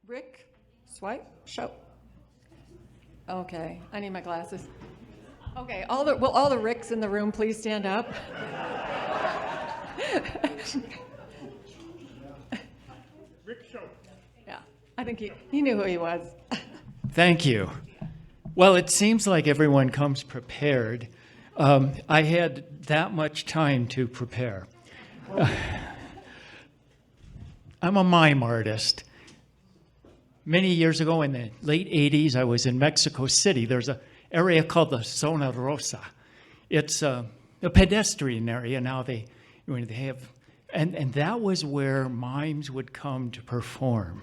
Rick, swipe, Shope. Okay, I need my glasses. Okay, will all the Ricks in the room please stand up? Rick Shope. Yeah, I think he knew who he was. Thank you. Well, it seems like everyone comes prepared. I had that much time to prepare. I'm a mime artist. Many years ago in the late 80s, I was in Mexico City. There's an area called the Zona Rosa. It's a pedestrian area now. They have, and that was where mimes would come to perform.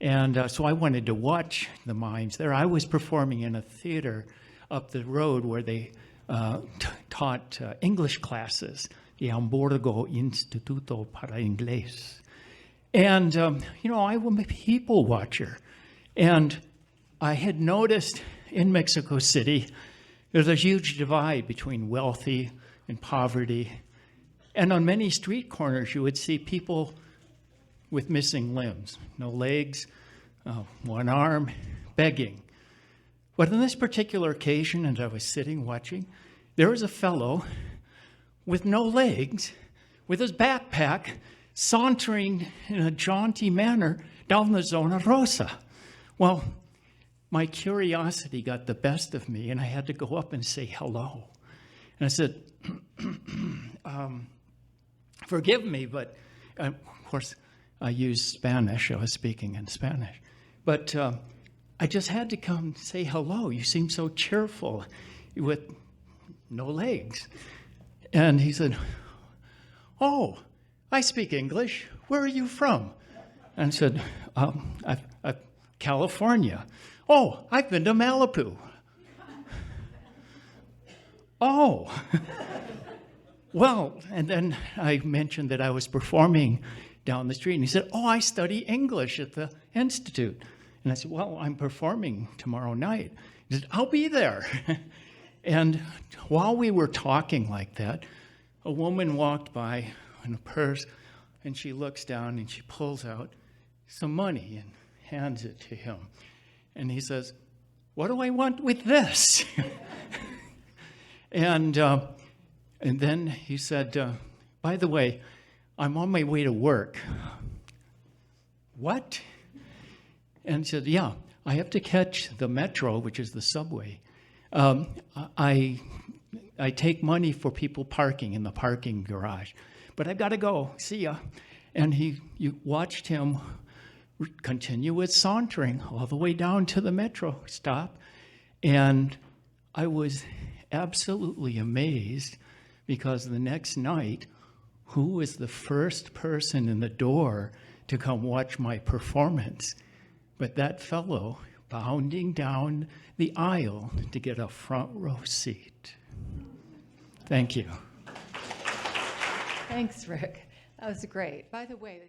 And so I wanted to watch the mimes there. I was performing in a theater up the road where they taught English classes, the Hamburgo Instituto para Inglés. And, I'm a people watcher. And I had noticed in Mexico City, there's a huge divide between wealthy and poverty. And on many street corners, you would see people with missing limbs, no legs, one arm, begging. But on this particular occasion, as I was sitting watching, there was a fellow with no legs, with his backpack, sauntering in a jaunty manner down the Zona Rosa. Well, my curiosity got the best of me, and I had to go up and say hello. And I said, forgive me, but of course, I used Spanish. I was speaking in Spanish. But I just had to come say hello. You seem so cheerful with no legs. And he said, oh, I speak English. Where are you from? And I said, California. Oh, I've been to Malibu. Oh. Well, and then I mentioned that I was performing down the street. And he said, oh, I study English at the Institute. And I said, well, I'm performing tomorrow night. He said, I'll be there. And while we were talking like that, a woman walked by in a purse, and she looks down and she pulls out some money and hands it to him. And he says, what do I want with this? And then he said, by the way, I'm on my way to work. What? And he said, yeah, I have to catch the metro, which is the subway. I take money for people parking in the parking garage. But I've got to go. See ya. And you watched him continue with sauntering all the way down to the metro stop. And I was absolutely amazed because the next night, who was the first person in the door to come watch my performance but that fellow bounding down the aisle to get a front row seat. Thank you. Thanks, Rick. That was great. By the way,